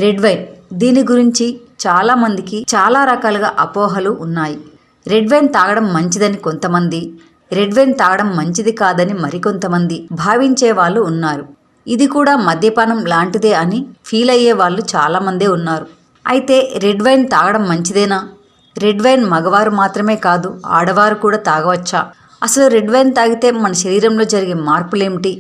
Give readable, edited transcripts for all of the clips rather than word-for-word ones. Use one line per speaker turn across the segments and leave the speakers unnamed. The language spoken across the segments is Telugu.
రెడ్ వైన్, దీని గురించి చాలా మందికి చాలా రకాలుగా అపోహలు ఉన్నాయి. రెడ్ వైన్ తాగడం మంచిదని కొంతమంది, రెడ్ వైన్ తాగడం మంచిది కాదని మరికొంతమంది భావించే వాళ్ళు ఉన్నారు. ఇది కూడా మద్యపానం లాంటిదే అని ఫీల్ అయ్యే వాళ్ళు చాలామందే ఉన్నారు. అయితే రెడ్ వైన్ తాగడం మంచిదేనా? రెడ్ వైన్ మగవారు మాత్రమే కాదు, ఆడవారు కూడా తాగవచ్చా? అసలు రెడ్ వైన్ తాగితే మన శరీరంలో జరిగే మార్పులేమిటి?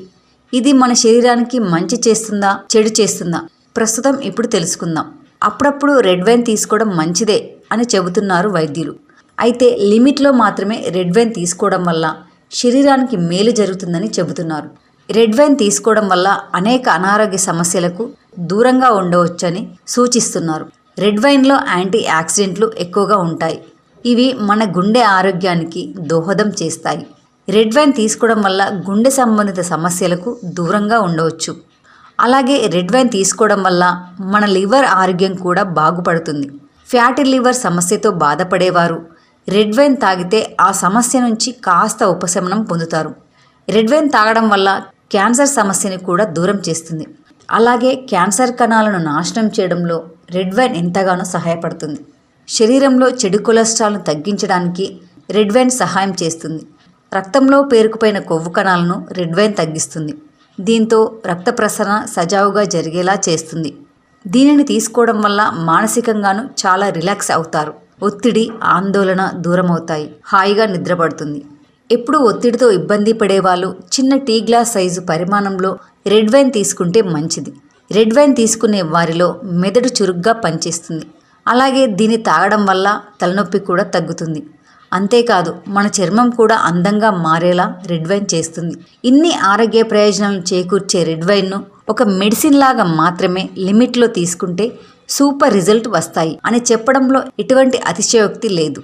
ఇది మన శరీరానికి మంచి చేస్తుందా, చెడు చేస్తుందా? ప్రస్తుతం ఇప్పుడు తెలుసుకుందాం. అప్పుడప్పుడు రెడ్ వైన్ తీసుకోవడం మంచిదే అని చెబుతున్నారు వైద్యులు. అయితే లిమిట్లో మాత్రమే రెడ్ వైన్ తీసుకోవడం వల్ల శరీరానికి మేలు జరుగుతుందని చెబుతున్నారు. రెడ్ వైన్ తీసుకోవడం వల్ల అనేక అనారోగ్య సమస్యలకు దూరంగా ఉండవచ్చని సూచిస్తున్నారు. రెడ్ వైన్లో యాంటీ ఆక్సిడెంట్లు ఎక్కువగా ఉంటాయి. ఇవి మన గుండె ఆరోగ్యానికి దోహదం చేస్తాయి. రెడ్ వైన్ తీసుకోవడం వల్ల గుండె సంబంధిత సమస్యలకు దూరంగా ఉండవచ్చు. అలాగే రెడ్ వైన్ తీసుకోవడం వల్ల మన లివర్ ఆరోగ్యం కూడా బాగుపడుతుంది. ఫ్యాటీ లివర్ సమస్యతో బాధపడేవారు రెడ్ వైన్ తాగితే ఆ సమస్య నుంచి కాస్త ఉపశమనం పొందుతారు. రెడ్ వైన్ తాగడం వల్ల క్యాన్సర్ సమస్యని కూడా దూరం చేస్తుంది. అలాగే క్యాన్సర్ కణాలను నాశనం చేయడంలో రెడ్ వైన్ ఎంతగానో సహాయపడుతుంది. శరీరంలో చెడు కొలెస్ట్రాల్ను తగ్గించడానికి రెడ్ వైన్ సహాయం చేస్తుంది. రక్తంలో పేరుకుపోయిన కొవ్వు కణాలను రెడ్ వైన్ తగ్గిస్తుంది. దీంతో రక్త ప్రసరణ సజావుగా జరిగేలా చేస్తుంది. దీనిని తీసుకోవడం వల్ల మానసికంగాను చాలా రిలాక్స్ అవుతారు. ఒత్తిడి, ఆందోళన దూరం అవుతాయి. హాయిగా నిద్రపడుతుంది. ఎప్పుడు ఒత్తిడితో ఇబ్బంది పడేవాళ్ళు చిన్న టీ గ్లాస్ సైజు పరిమాణంలో రెడ్ వైన్ తీసుకుంటే మంచిది. రెడ్ వైన్ తీసుకునే వారిలో మెదడు చురుగ్గా పనిచేస్తుంది. అలాగే దీన్ని తాగడం వల్ల తలనొప్పి కూడా తగ్గుతుంది. అంతేకాదు మన చర్మం కూడా అందంగా మారేలా రెడ్ వైన్ చేస్తుంది. ఇన్ని ఆరోగ్య ప్రయోజనాలను చేకూర్చే రెడ్ వైన్ను ఒక మెడిసిన్ లాగా మాత్రమే లిమిట్లో తీసుకుంటే సూపర్ రిజల్ట్ వస్తాయి అని చెప్పడంలో ఎటువంటి అతిశయోక్తి లేదు.